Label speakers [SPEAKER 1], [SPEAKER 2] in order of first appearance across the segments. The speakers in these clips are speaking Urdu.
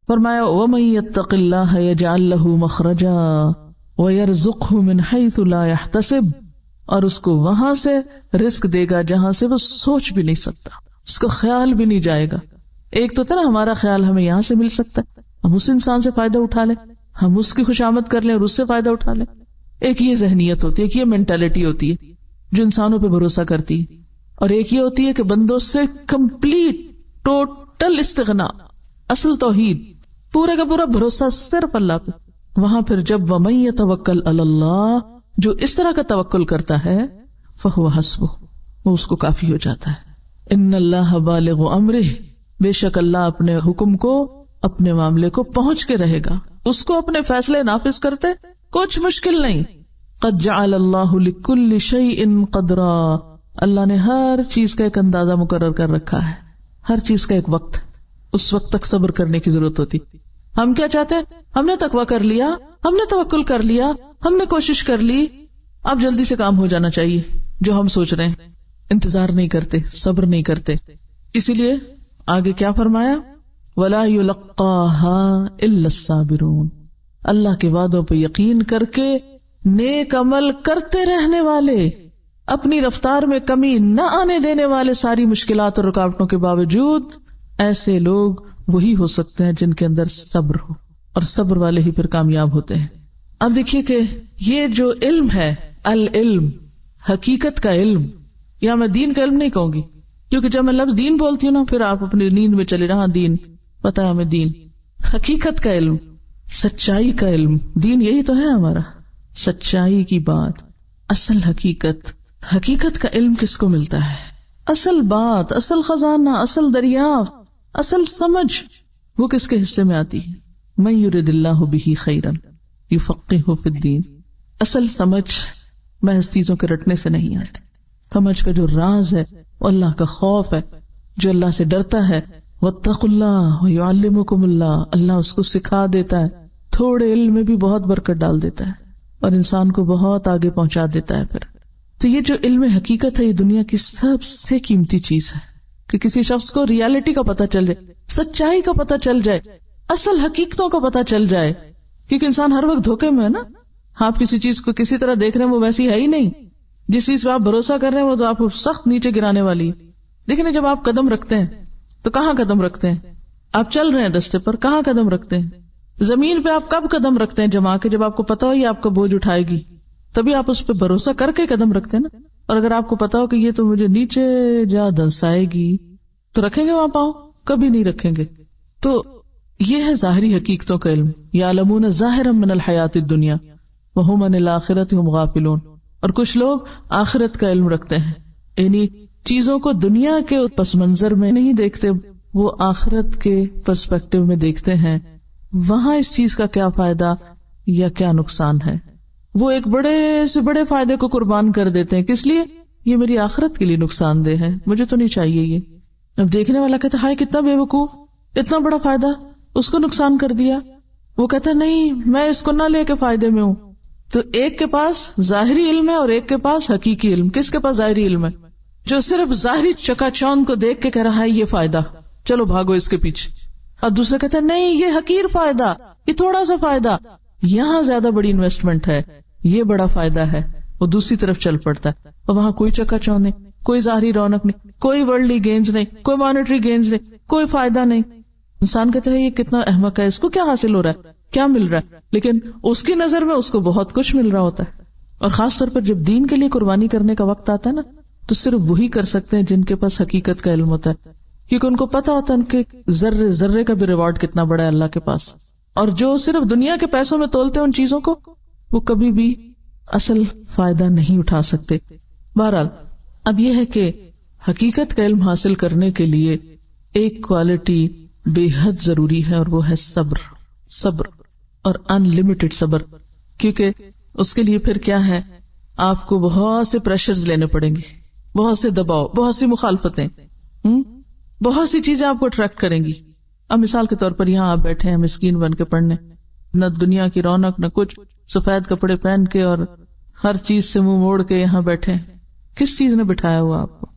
[SPEAKER 1] فرمایا وَمَن يَتَّقِ اللَّهَ يَجْعَل لَّهُ مَخْرَجًا وَيَرْزُقْهُ مِنْ حَيْثُ لَا يَحْتَسِبُ، اور اس کو وہاں سے رزق دے گا جہاں سے وہ سوچ بھی نہیں سکتا، اس کو خیال بھی نہیں جائے گا. ایک تو تھا نا ہمارا خیال ہمیں یہاں سے مل سکتا ہے، ہم اس انسان سے فائدہ اٹھا لیں، ہم اس کی خوشامد کر لیں اور اس سے فائدہ اٹھا لیں. ایک یہ ذہنیت ہوتی ہے، ایک یہ مینٹالٹی ہوتی ہے جو انسانوں پہ بھروسہ کرتی ہے، اور ایک یہ ہوتی ہے کہ بندوں سے کمپلیٹ ٹوٹل استغنا، اصل توحید، پورے کا پورا بھروسہ صرف اللہ پہ. وہاں پھر جب وَمَن يَتَوَکَّلْ عَلَى اللَّهِ، جو اس طرح کا توکل کرتا ہے، فَهُوَ حَسْبُهُ، وہ اس کو کافی ہو جاتا ہے. ان اللہ بالغ امرہ، بے شک اللہ اپنے حکم کو، اپنے معاملے کو پہنچ کے رہے گا، اس کو اپنے فیصلے نافذ کرتے کچھ مشکل نہیں. قد جعل اللہ لکل شیء قدرا، اللہ نے ہر چیز کا ایک اندازہ مقرر کر رکھا ہے، ہر چیز کا ایک وقت، اس وقت تک صبر کرنے کی ضرورت ہوتی. ہم کیا چاہتے ہیں؟ ہم نے تقویٰ کر لیا، ہم نے توکل کر لیا، ہم نے کوشش کر لی، اب جلدی سے کام ہو جانا چاہیے جو ہم سوچ رہے ہیں. انتظار نہیں کرتے، صبر نہیں کرتے. اسی لیے آگے کیا فرمایا؟ وَلَا يُلَقَّاهَا إِلَّا الصَّابِرُونَ، اللہ کے وعدوں پہ یقین کر کے نیک عمل کرتے رہنے والے، اپنی رفتار میں کمی نہ آنے دینے والے، ساری مشکلات اور رکاوٹوں کے باوجود، ایسے لوگ وہی ہو سکتے ہیں جن کے اندر صبر ہو، اور صبر والے ہی پھر کامیاب ہوتے ہیں. اب دیکھیے کہ یہ جو علم ہے، العلم، حقیقت کا علم، یا میں دین کا علم نہیں کہوں گی، کیونکہ جب میں لفظ دین بولتی ہوں نا پھر آپ اپنی نیند میں چلے رہا دین، پتہ ہے ہمیں دین، حقیقت کا علم، سچائی کا علم، دین یہی تو ہے ہمارا، سچائی کی بات، اصل حقیقت. حقیقت کا علم کس کو ملتا ہے؟ اصل بات، اصل خزانہ، اصل دریافت، اصل سمجھ، وہ کس کے حصے میں آتی ہے؟ من یرد اللہ بہ خیرا یفقہہ فی الدین. اصل سمجھ محض چیزوں کے رٹنے سے نہیں آتی. سمجھ کا جو راز ہے وہ اللہ کا خوف ہے، جو اللہ سے ڈرتا ہے. واتقوا اللہ ویعلمکم اللہ، اللہ اس کو سکھا دیتا ہے، تھوڑے علم میں بھی بہت برکت ڈال دیتا ہے اور انسان کو بہت آگے پہنچا دیتا ہے. پھر تو یہ جو علم حقیقت ہے، یہ دنیا کی سب سے قیمتی چیز ہے کہ کسی شخص کو ریالٹی کا پتہ چل جائے، سچائی کا پتہ چل جائے، اصل حقیقتوں کا پتہ چل جائے. کیونکہ انسان ہر وقت دھوکے میں ہے نا، آپ کسی چیز کو کسی طرح دیکھ رہے ہیں وہ ویسی ہے ہی نہیں، جس چیز پہ آپ بھروسہ کر رہے ہیں وہ تو آپ کو سخت نیچے گرانے والی ہے. دیکھیں جب آپ قدم رکھتے ہیں تو کہاں قدم رکھتے ہیں؟ آپ چل رہے ہیں راستے پر، کہاں قدم رکھتے ہیں؟ زمین پہ آپ کب قدم رکھتے ہیں جما کے؟ جب آپ کو پتا ہو یہ آپ کا بوجھ اٹھائے گی، تبھی آپ اس پہ بھروسہ کر کے قدم رکھتے ہیں نا. اور اگر آپ کو پتا ہو کہ یہ تو مجھے نیچے جا دھنسائے گی تو رکھیں گے وہاں پاؤں؟ کبھی نہیں رکھیں گے. تو یہ ہے ظاہری حقیقتوں کا علم. یعلمون ظاہرا من الحیات الدنیا وہم عن الآخرۃ ہم غافلون. اور کچھ لوگ آخرت کا علم رکھتے ہیں، یعنی چیزوں کو دنیا کے پس منظر میں نہیں دیکھتے، وہ آخرت کے پرسپیکٹو میں دیکھتے ہیں، وہاں اس چیز کا کیا فائدہ یا کیا نقصان ہے. وہ ایک بڑے سے بڑے فائدے کو قربان کر دیتے ہیں. کس لیے؟ یہ میری آخرت کے لیے نقصان دہ ہے، مجھے تو نہیں چاہیے یہ. اب دیکھنے والا کہتا ہے ہائے کتنا بے وقوف، اتنا بڑا فائدہ اس کو نقصان کر دیا. وہ کہتا ہے نہیں میں اس کو نہ لے کے فائدے میں ہوں. تو ایک کے پاس ظاہری علم ہے اور ایک کے پاس حقیقی علم. کس کے پاس ظاہری علم ہے؟ جو صرف ظاہری چکا چوند کو دیکھ کے کہہ رہا ہے یہ فائدہ، چلو بھاگو اس کے پیچھے. اور دوسرا کہتا ہے نہیں یہ حقیر فائدہ، یہ تھوڑا سا فائدہ، یہاں زیادہ بڑی انویسٹمنٹ ہے، یہ بڑا فائدہ ہے. وہ دوسری طرف چل پڑتا ہے اور وہاں کوئی چکا چوند نہیں، کوئی ظاہری رونق نہیں، کوئی ورلڈلی گینز نہیں، کوئی مانیٹری گینز نہیں، کوئی فائدہ نہیں. انسان کہتا ہے یہ کتنا احمق ہے، اس کو کیا حاصل ہو رہا ہے، کیا مل رہا ہے، لیکن اس کی نظر میں اس کو بہت کچھ مل رہا ہوتا ہے. اور خاص طور پر جب دین کے لیے قربانی کرنے کا وقت آتا ہے نا، تو صرف وہی کر سکتے ہیں جن کے پاس حقیقت کا علم ہوتا ہے، کیونکہ ان کو پتا ہوتا ہے ان کے ذرے ذرے کا بھی ریوارڈ کتنا بڑا ہے اللہ کے پاس. اور جو صرف دنیا کے پیسوں میں تولتے ہیں ان چیزوں کو، وہ کبھی بھی اصل فائدہ نہیں اٹھا سکتے. بہرحال اب یہ ہے کہ حقیقت کا علم حاصل کرنے کے لیے ایک کوالٹی بے حد ضروری ہے، اور وہ ہے صبر. صبر اور ان لمیٹڈ صبر. کیونکہ اس کے لیے پھر کیا ہے، آپ کو بہت سے پریشرز لینے پڑیں گے، بہت سے دباؤ، بہت سی مخالفتیں، بہت سی چیزیں آپ کو اٹریکٹ کریں گی. اب مثال کے طور پر یہاں آپ بیٹھے ہیں مسکین بن کے پڑھنے، نہ دنیا کی رونق نہ کچھ، سفید کپڑے پہن کے اور ہر چیز سے منہ موڑ کے یہاں بیٹھے. کس چیز نے بٹھایا ہوا آپ کو؟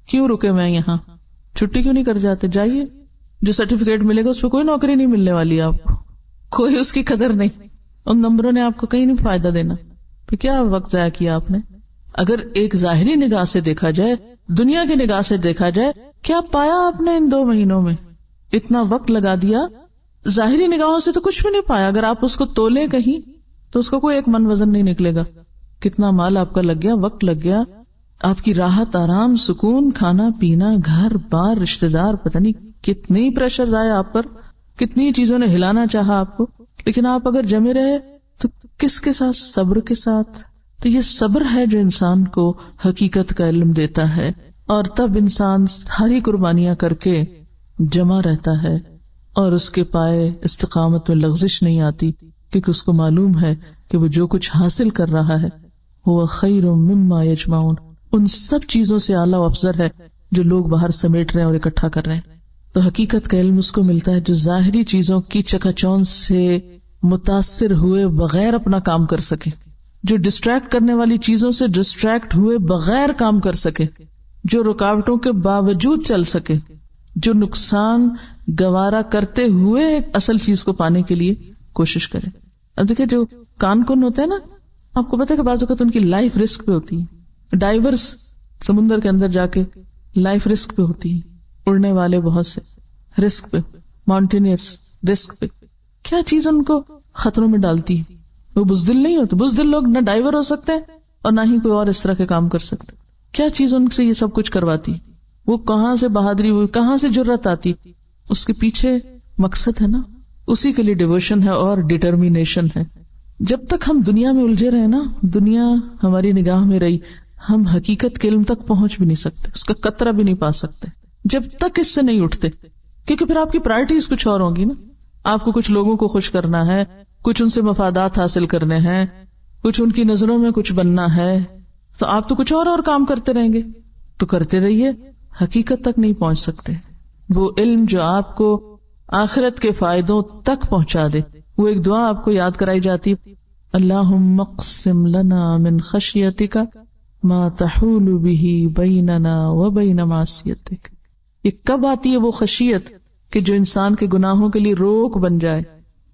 [SPEAKER 1] کیوں رکے میں یہاں؟ چھٹی کیوں نہیں کر جاتے؟ جائیے. جو سرٹیفکیٹ ملے گا اس پہ کوئی نوکری نہیں ملنے والی آپ کو، کوئی اس کی قدر نہیں، ان نمبروں نے آپ کو کہیں نہیں فائدہ دینا، پھر کیا وقت ضائع کیا آپ نے؟ اگر ایک ظاہری نگاہ سے دیکھا جائے، دنیا کی نگاہ سے دیکھا جائے، کیا پایا آپ نے ان 2 مہینوں میں؟ اتنا وقت لگا دیا، ظاہری نگاہوں سے تو کچھ بھی نہیں پایا. اگر آپ اس کو تولیں کہیں تو اس کا کوئی ایک من وزن نہیں نکلے گا. کتنا مال آپ کا لگ گیا، وقت لگ گیا، آپ کی راحت، آرام، سکون، کھانا پینا، گھر بار، رشتے دار، پتہ نہیں کتنی پریشر آئے آپ پر، کتنی چیزوں نے ہلانا چاہا آپ کو، لیکن آپ اگر جمے رہے تو کس کے ساتھ؟ صبر کے ساتھ. تو یہ صبر ہے جو انسان کو حقیقت کا علم دیتا ہے، اور تب انسان ساری قربانیاں کر کے جمع رہتا ہے اور اس کے پائے استقامت میں لغزش نہیں آتی، کیونکہ اس کو معلوم ہے کہ وہ جو کچھ حاصل کر رہا ہے وہ خیر مما یجمعون، ان سب چیزوں سے اعلیٰ و افضل ہے جو لوگ باہر سمیٹ رہے ہیں اور اکٹھا کر رہے ہیں. تو حقیقت کا علم اس کو ملتا ہے جو ظاہری چیزوں کی چکا چوند سے متاثر ہوئے بغیر اپنا کام کر سکے، جو ڈسٹریکٹ کرنے والی چیزوں سے ڈسٹریکٹ ہوئے بغیر کام کر سکے، جو رکاوٹوں کے باوجود چل سکے، جو نقصان گوارا کرتے ہوئے ایک اصل چیز کو پانے کے لیے کوشش کرے. اب دیکھیں جو کان کن ہوتے ہیں نا، آپ کو پتہ ہے کہ بعض اوقات ان کی لائف رسک پہ ہوتی ہے. ڈائیورس سمندر کے اندر جا کے لائف رسک پہ ہوتی ہے، اڑنے والے بہت سے رسک پہ، ماؤنٹینئرس رسک پہ. کیا چیز ان کو خطروں میں ڈالتی ہے؟ وہ بزدل نہیں ہوتے. بزدل لوگ نہ ڈائیور ہو سکتے اور نہ ہی کوئی اور اس طرح کے کام کر سکتے. کیا چیز ان سے یہ سب کچھ کرواتی؟ وہ کہاں سے بہادری، وہ کہاں سے جرأت آتی؟ اس کے پیچھے مقصد ہے نا، اسی کے لیے ڈیووشن ہے اور ڈٹرمینیشن ہے. جب تک ہم دنیا میں الجھے رہے نا، دنیا ہماری نگاہ میں رہی، ہم حقیقت کے علم تک پہنچ بھی نہیں سکتے، اس کا قطرہ بھی نہیں پا سکتے جب تک اس سے نہیں اٹھتے. کیونکہ پھر آپ کی پرائرٹیز کچھ اور ہوں گی نا. آپ کو کچھ لوگوں کو خوش کرنا ہے، کچھ ان سے مفادات حاصل کرنے ہیں، کچھ ان کی نظروں میں کچھ بننا ہے، تو آپ تو کچھ اور کام کرتے رہیں گے. تو کرتے رہیے، حقیقت تک نہیں پہنچ سکتے. وہ علم جو آپ کو آخرت کے فائدوں تک پہنچا دے. وہ ایک دعا آپ کو یاد کرائی جاتی، اللہم اقسم لنا من خشیتک ما تحول به بیننا وبین معصیتک. یہ کب آتی ہے وہ خشیت کہ جو انسان کے گناہوں کے لیے روک بن جائے؟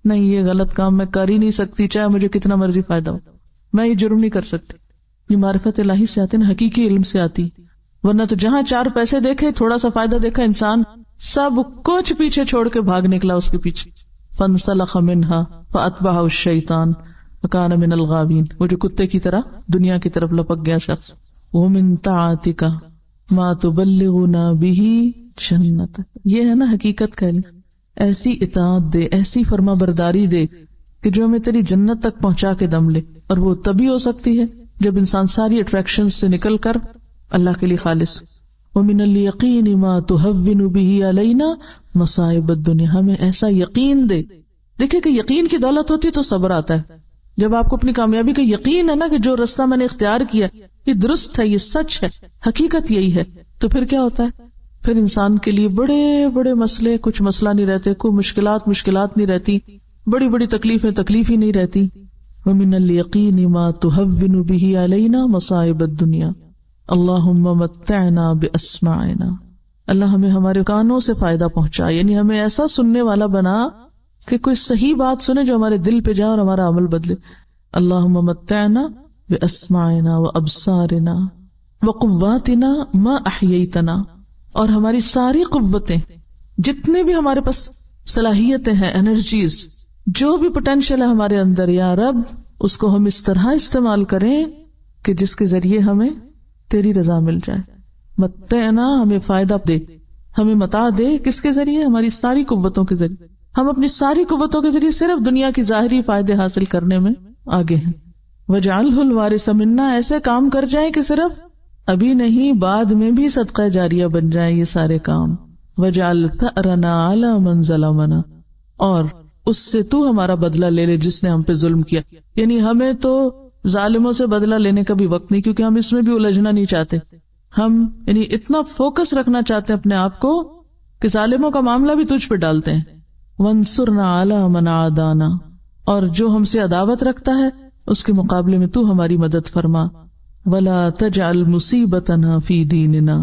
[SPEAKER 1] نہیں، یہ غلط کام میں کر ہی نہیں سکتی، چاہے مجھے کتنا مرضی فائدہ ہو، میں یہ جرم نہیں کر سکتی. یہ معرفت الہی سے آتی نا، حقیقی علم سے آتی. ورنہ تو جہاں 4 پیسے دیکھے، تھوڑا سا فائدہ دیکھا، انسان سب کچھ پیچھے چھوڑ کے بھاگ نکلا اس کے پیچھے. فانسلخ منہا فاتبعہ الشیطان فکان من الغاوین. وہ جو کتے کی طرح دنیا کی طرف لپک گیا شخص. ومن طاعتک ما تبلغنا به جنتک. یہ ہے نا حقیقت کا علم. ایسی اطاعت دے، ایسی فرما برداری دے کہ جو ہمیں تیری جنت تک پہنچا کے دم لے. اور وہ تبھی ہو سکتی ہے جب انسان ساری اٹریکشن سے نکل کر اللہ کے لیے خالص. ومن الیقین ما تهون به علینا مصائب الدنیا. ہمیں ایسا یقین دے. دیکھیں کہ یقین کی دولت ہوتی تو صبر آتا ہے. جب آپ کو اپنی کامیابی کا یقین ہے نا کہ جو راستہ میں نے اختیار کیا یہ درست ہے، یہ سچ ہے، حقیقت یہی ہے، تو پھر کیا ہوتا ہے؟ پھر انسان کے لیے بڑے بڑے مسئلے کچھ مسئلہ نہیں رہتے، کوئی مشکلات نہیں رہتی، بڑی بڑی تکلیفیں تکلیف ہی نہیں رہتی. ومن الیقین ما تهون به علینا مصائب الدنیا اللہم متعنا باسماعنا. اللہ ہمیں ہمارے کانوں سے فائدہ پہنچا، یعنی ہمیں ایسا سننے والا بنا کہ کوئی صحیح بات سنے جو ہمارے دل پہ جائے اور ہمارا عمل بدلے. اللہم متعنا باسماعنا وابصارنا وقواتنا ما احییتنا. اور ہماری ساری قوتیں، جتنے بھی ہمارے پاس صلاحیتیں ہیں، انرجیز، جو بھی پوٹینشیل ہے ہمارے اندر، یا رب اس کو ہم اس طرح استعمال کریں کہ جس کے ذریعے ہمیں تیری رضا مل جائے. متعنا، ہمیں فائدہ دے، ہمیں متاع دے. کس کے ذریعے؟ ہماری ساری قوتوں کے ذریعے. ہم اپنی ساری قوتوں کے ذریعے صرف دنیا کی ظاہری فائدے حاصل کرنے میں آگے ہیں. وجعلہ الوارث منا، ایسے کام کر جائیں کہ صرف ابھی نہیں بعد میں بھی صدقہ جاریہ بن جائیں یہ سارے کام. وجعل ثأرنا علی من ظلمنا، اور اس سے تو ہمارا بدلہ لے لے جس نے ہم پہ ظلم کیا. یعنی ہمیں تو ظالموں سے بدلہ لینے کا بھی وقت نہیں، کیونکہ ہم اس میں بھی الجھنا نہیں چاہتے. ہم یعنی اتنا فوکس رکھنا چاہتے ہیں اپنے آپ کو کہ ظالموں کا معاملہ بھی تجھ پہ ڈالتے ہیں. وانصرنا علی من عادانا، اور جو ہم سے عداوت رکھتا ہے اس کے مقابلے میں تو ہماری مدد فرما. ولا تجعل مصیبتنا فی دیننا،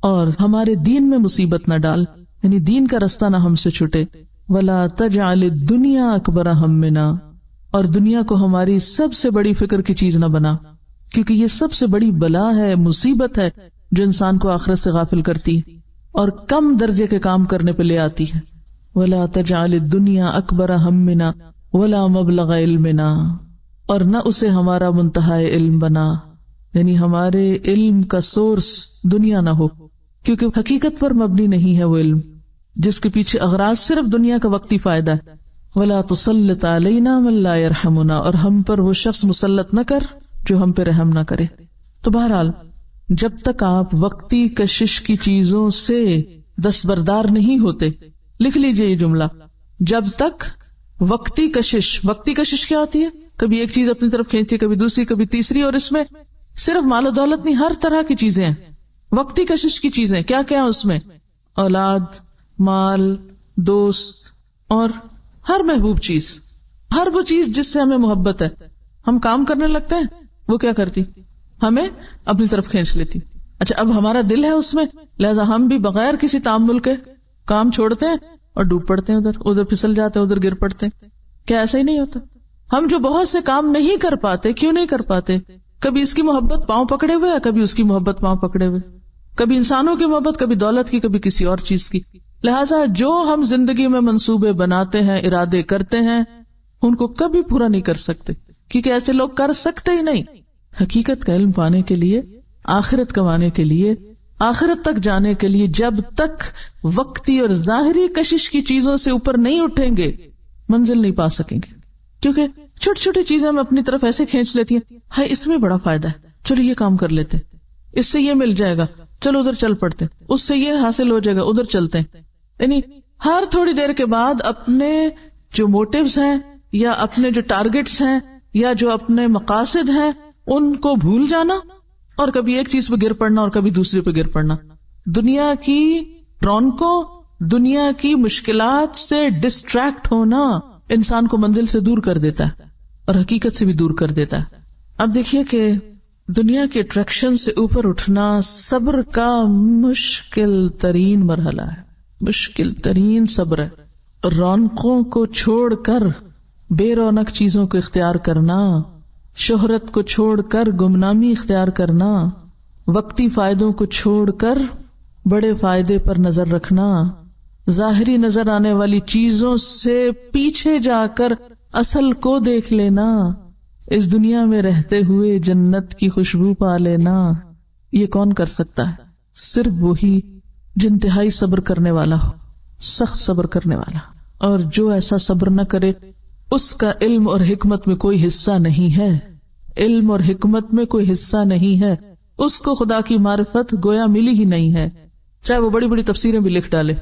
[SPEAKER 1] اور ہمارے دین میں مصیبت نہ ڈال. یعنی دین کا رستہ نہ ہم سے چھٹے. وَلَا تَجْعَلِ الدُّنْيَا أَكْبَرَ هَمِّنَا، اور دنیا کو ہماری سب سے بڑی فکر کی چیز نہ بنا، کیونکہ یہ سب سے بڑی بلا ہے، مصیبت ہے جو انسان کو آخرت سے غافل کرتی ہے اور کم درجے کے کام کرنے پہ لے آتی ہے. وَلَا تَجْعَلِ الدُّنْيَا أَكْبَرَ هَمِّنَا وَلَا مَبْلَغَ عِلْمِنَا، اور نہ اسے ہمارا منتہا علم بنا، یعنی ہمارے علم کا سورس دنیا نہ ہو، کیونکہ حقیقت پر مبنی نہیں ہے وہ علم جس کے پیچھے اغراض صرف دنیا کا وقتی فائدہ ہے. وَلَا تُسَلِّطْ عَلَيْنَا مَن لَا يَرْحَمُنَا، اور ہم پر وہ شخص مسلط نہ کر جو ہم پہ رحم نہ کرے. تو بہرحال جب تک آپ وقتی کشش کی چیزوں سے دستبردار نہیں ہوتے، لکھ لیجئے یہ جملہ، جب تک وقتی کشش کیا ہوتی ہے؟ کبھی ایک چیز اپنی طرف کھینچتی، کبھی دوسری، کبھی تیسری، اور اس میں صرف مال و دولت نہیں، ہر طرح کی چیزیں ہیں. وقتی کشش کی چیزیں کیا کیا ہیں اس میں؟ اولاد، مال، دوست، اور ہر محبوب چیز، ہر وہ چیز جس سے ہمیں محبت ہے. ہم کام کرنے لگتے ہیں، وہ کیا کرتی؟ ہمیں اپنی طرف کھینچ لیتی. اچھا، اب ہمارا دل ہے اس میں، لہذا ہم بھی بغیر کسی تعامل کے کام چھوڑتے ہیں اور ڈوب پڑتے ہیں، ادھر پھسل جاتے ہیں، ادھر گر پڑتے ہیں. کیا ایسا ہی نہیں ہوتا؟ ہم جو بہت سے کام نہیں کر پاتے، کیوں نہیں کر پاتے؟ کبھی اس کی محبت پاؤں پکڑے ہوئے یا کبھی اس کی محبت پاؤں پکڑے ہوئے، کبھی انسانوں کی محبت، کبھی دولت کی، کبھی کسی اور چیز کی. لہٰذا جو ہم زندگی میں منصوبے بناتے ہیں، ارادے کرتے ہیں، ان کو کبھی پورا نہیں کر سکتے، کیونکہ ایسے لوگ کر سکتے ہی نہیں. حقیقت کا علم پانے کے لیے، آخرت کمانے کے لیے، آخرت تک جانے کے لیے جب تک وقتی اور ظاہری کشش کی چیزوں سے اوپر نہیں اٹھیں گے، منزل نہیں پا سکیں گے. کیونکہ چھوٹی چھوٹی چیزیں ہم اپنی طرف ایسے کھینچ لیتی ہیں، ہاں اس میں بڑا فائدہ ہے، چلو یہ کام کر لیتے، اس سے یہ مل جائے گا، چلو ادھر چل پڑتے، اس سے یہ حاصل ہو جائے گا، ادھر چلتے ہیں. یعنی ہر تھوڑی دیر کے بعد اپنے جو موٹیوز ہیں یا اپنے جو ٹارگٹس ہیں یا جو اپنے مقاصد ہیں ان کو بھول جانا، اور کبھی ایک چیز پہ گر پڑنا اور کبھی دوسرے پہ گر پڑنا. دنیا کی رونقوں، دنیا کی مشکلات سے ڈسٹریکٹ ہونا انسان کو منزل سے دور کر دیتا ہے اور حقیقت سے بھی دور کر دیتا ہے. اب دیکھیے کہ دنیا کے اٹریکشن سے اوپر اٹھنا صبر کا مشکل ترین مرحلہ ہے، مشکل ترین صبر ہے. رونقوں کو چھوڑ کر بے رونق چیزوں کو اختیار کرنا، شہرت کو چھوڑ کر گمنامی اختیار کرنا، وقتی فائدوں کو چھوڑ کر بڑے فائدے پر نظر رکھنا، ظاہری نظر آنے والی چیزوں سے پیچھے جا کر اصل کو دیکھ لینا، اس دنیا میں رہتے ہوئے جنت کی خوشبو پا لینا، یہ کون کر سکتا ہے؟ صرف وہی جو انتہائی صبر کرنے والا ہو، سخت صبر کرنے والا. اور جو ایسا صبر نہ کرے اس کا علم اور حکمت میں کوئی حصہ نہیں ہے، علم اور حکمت میں کوئی حصہ نہیں ہے، اس کو خدا کی معرفت گویا ملی ہی نہیں ہے، چاہے وہ بڑی بڑی تفسیریں بھی لکھ ڈالے،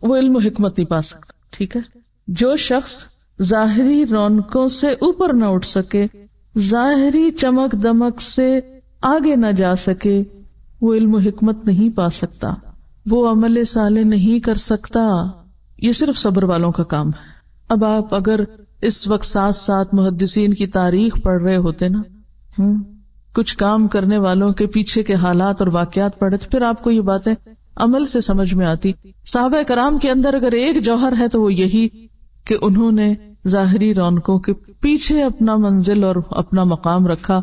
[SPEAKER 1] وہ علم و حکمت نہیں پا سکتا. ٹھیک ہے، جو شخص ظاہری رونقوں سے اوپر نہ اٹھ سکے، ظاہری چمک دمک سے آگے نہ جا سکے، وہ علم و حکمت نہیں پا سکتا، وہ عمل صالح نہیں کر سکتا. یہ صرف صبر والوں کا کام ہے. اب آپ اگر اس وقت ساتھ ساتھ محدثین کی تاریخ پڑھ رہے ہوتے نا، کچھ کام کرنے والوں کے پیچھے کے حالات اور واقعات پڑھے، تو پھر آپ کو یہ باتیں عمل سے سمجھ میں آتی. صحابہ کرام کے اندر اگر ایک جوہر ہے تو وہ یہی کہ انہوں نے ظاہری رونقوں کے پیچھے اپنا منزل اور اپنا مقام رکھا.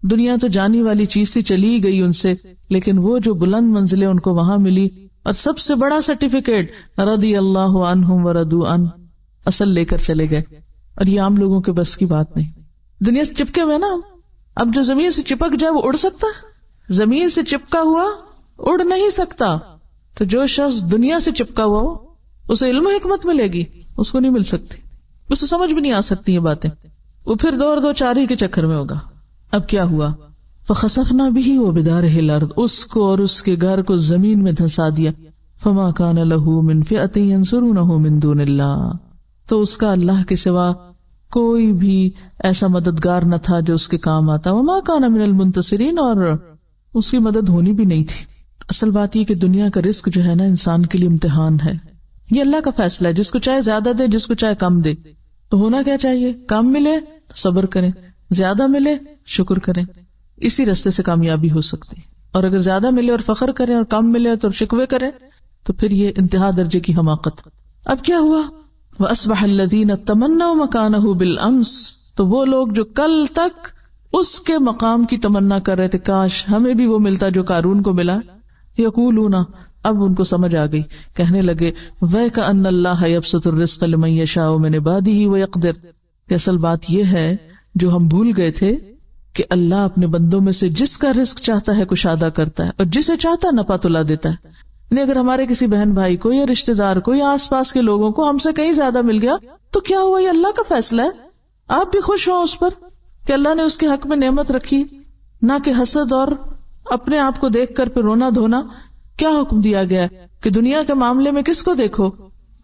[SPEAKER 1] دنیا تو جانی والی چیز تھی، چلی گئی ان سے، لیکن وہ جو بلند منزلیں ان کو وہاں ملی، اور سب سے بڑا سرٹیفکیٹ رضی اللہ عنہم ورضوا عنہ، اصل لے کر چلے گئے. اور یہ عام لوگوں کے بس کی بات نہیں. دنیا سے چپکے ہوئے نا، اب جو زمین سے چپک جائے وہ اڑ سکتا؟ زمین سے چپکا ہوا اڑ نہیں سکتا. تو جو شخص دنیا سے چپکا ہوا ہو اسے علم و حکمت ملے گی، اس کو نہیں مل سکتی، اسے سمجھ بھی نہیں آ سکتی یہ باتیں، وہ پھر دو چاری کے چکر میں ہوگا. اب کیا ہوا؟ فخسفنا به وبداره الارض، اس کو اور اس کے گھر کو زمین میں دھسا دیا. فما كان له من فئة ينصرونه من دون الله، تو اس کا اللہ کے سوا کوئی بھی ایسا مددگار نہ تھا جو اس کے کام آتا. وما كان من المنتصرین، اور اس کی مدد ہونی بھی نہیں تھی. اصل بات یہ کہ دنیا کا رزق جو ہے نا انسان کے لیے امتحان ہے. یہ اللہ کا فیصلہ ہے، جس کو چاہے زیادہ دے، جس کو چاہے کم دے. تو ہونا کیا چاہیے؟ کم ملے تو صبر کریں، زیادہ ملے شکر کریں، اسی راستے سے کامیابی ہو سکتی ہے. اور اگر زیادہ ملے اور فخر کریں اور کم ملے تو شکوے کریں تو پھر یہ انتہا درجے کی حماقت. اب کیا ہوا؟ وَأَصْبَحَ الَّذِينَ تَمَنَّوْا مَكَانَهُ بِالْأَمْسِ، تو وہ لوگ جو کل تک اس کے مقام کی تمنا کر رہے تھے، کاش ہمیں بھی وہ ملتا جو قارون کو ملا. یقولون، اب ان کو سمجھ آ گئی، کہنے لگے وَيْكَأَنَّ اللَّهَ يَبْسُطُ الرِّزْقَ لِمَن يَشَاءُ مِنْ عِبَادِهِ وَيَقْدِرُ. کہ اصل بات یہ ہے جو ہم بھول گئے تھے کہ اللہ اپنے بندوں میں سے جس کا رزق چاہتا ہے کشادہ کرتا ہے اور جسے چاہتا ہے نپا تلا دیتا ہے. یعنی اگر ہمارے کسی بہن بھائی کو یا رشتے دار کو یا آس پاس کے لوگوں کو ہم سے کہیں زیادہ مل گیا تو کیا ہوا؟ یہ اللہ کا فیصلہ ہے. آپ بھی خوش ہوں اس پر کہ اللہ نے اس کے حق میں نعمت رکھی، نہ کہ حسد اور اپنے آپ کو دیکھ کر پھر رونا دھونا. کیا حکم دیا گیا ہے کہ دنیا کے معاملے میں کس کو دیکھو؟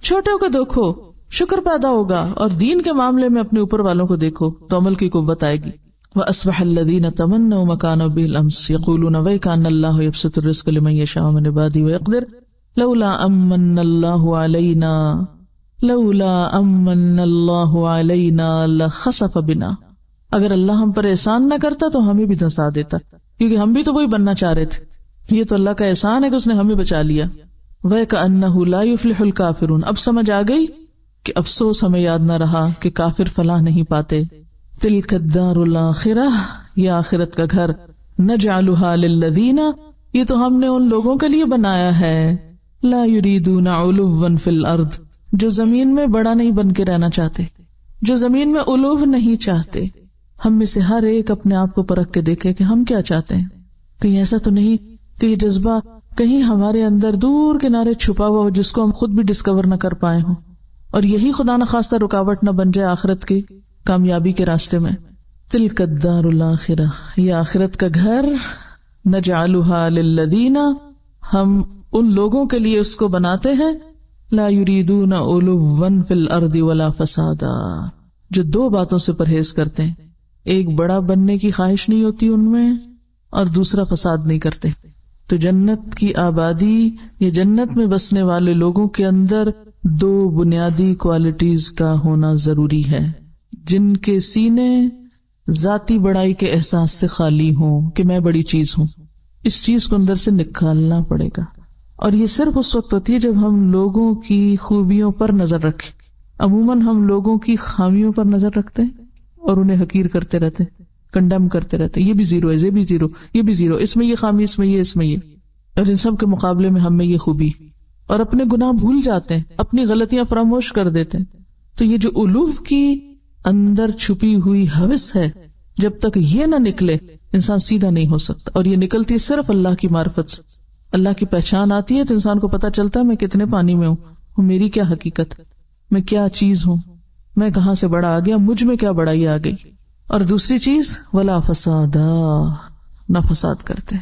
[SPEAKER 1] چھوٹے کو دیکھو، شکر پیدا ہوگا، اور دین کے معاملے میں اپنے اوپر والوں کو دیکھو تو عمل کی قوت آئے گی. وَأَصْبَحَ الَّذِينَ تَمَنَّوْا مَكَانَهُ بِالْأَمْسِ يَقُولُونَ وَيْكَأَنَّ اللَّهَ يَبْسُطُ الرِّزْقَ لِمَن يَشَاءُ مِنْ عِبَادِهِ وَيَقْدِرُ لَوْلَا أَمَّنَّ اللَّهُ عَلَيْنَا لَخَسَفَ بِنَا. اگر اللہ ہم پر احسان نہ کرتا تو ہمیں بھی دھنسا دیتا، کیونکہ ہم بھی تو وہی بننا چاہ رہے تھے. یہ تو اللہ کا احسان ہے کہ اس نے ہمیں بچا لیا. وَيَكَأَنَّهُ لَا يُفْلِحُ الْكَافِرُونَ. اب سمجھ آ گئی کہ افسوس ہمیں یاد نہ رہا کہ کافر فلاح نہیں پاتے. تلک الدار الآخرہ، یہ آخرت کا گھر، نجعلها للذین، یہ تو ہم نے ان لوگوں کے لیے بنایا ہے، لا یریدون علوا فی الارض، جو زمین میں بڑا نہیں بن کے رہنا چاہتے، جو زمین میں علو نہیں چاہتے. ہم میں سے ہر ایک اپنے آپ کو پرکھ کے دیکھے کہ ہم کیا چاہتے ہیں. کہیں ایسا تو نہیں کہ یہ جذبہ کہیں ہمارے اندر دور کنارے چھپا ہوا ہو جس کو ہم خود بھی ڈسکور نہ کر پائے ہوں، اور یہی خدا نخواستہ رکاوٹ نہ بن جائے آخرت کی کامیابی کے راستے میں. تلک الدار الآخرہ، یہ آخرت کا گھر، نجعلها للذین، ہم ان لوگوں کے لیے اس کو بناتے ہیں، لا یریدون علوا فی الارض ولا فسادا، جو دو باتوں سے پرہیز کرتے ہیں، ایک بڑا بننے کی خواہش نہیں ہوتی ان میں، اور دوسرا فساد نہیں کرتے. تو جنت کی آبادی یا جنت میں بسنے والے لوگوں کے اندر دو بنیادی کوالٹیز کا ہونا ضروری ہے، جن کے سینے ذاتی بڑائی کے احساس سے خالی ہوں کہ میں بڑی چیز ہوں. اس چیز کو اندر سے نکالنا پڑے گا، اور یہ صرف اس وقت ہوتی ہے جب ہم لوگوں کی خوبیوں پر نظر رکھیں. عموماً ہم لوگوں کی خامیوں پر نظر رکھتے ہیں اور انہیں حقیر کرتے رہتے، کنڈم کرتے رہتے، یہ بھی زیرو ہے، یہ بھی زیرو، یہ بھی زیرو، اس میں یہ خامی، اس میں یہ، اس میں یہ، اور ان سب کے مقابلے میں ہم میں یہ خوبی، اور اپنے گناہ بھول جاتے ہیں، اپنی غلطیاں فراموش کر دیتے ہیں. تو یہ جو الوف کی اندر چھپی ہوئی ہوس ہے، جب تک یہ نہ نکلے انسان سیدھا نہیں ہو سکتا. اور یہ نکلتی ہے صرف اللہ کی معرفت سے. اللہ کی پہچان آتی ہے تو انسان کو پتا چلتا ہے میں کتنے پانی میں ہوں، میری کیا حقیقت ہے، میں کیا چیز ہوں، میں کہاں سے بڑا آ گیا، مجھ میں کیا بڑائی آ گئی. اور دوسری چیز ولا فسادا، نہ فساد کرتے.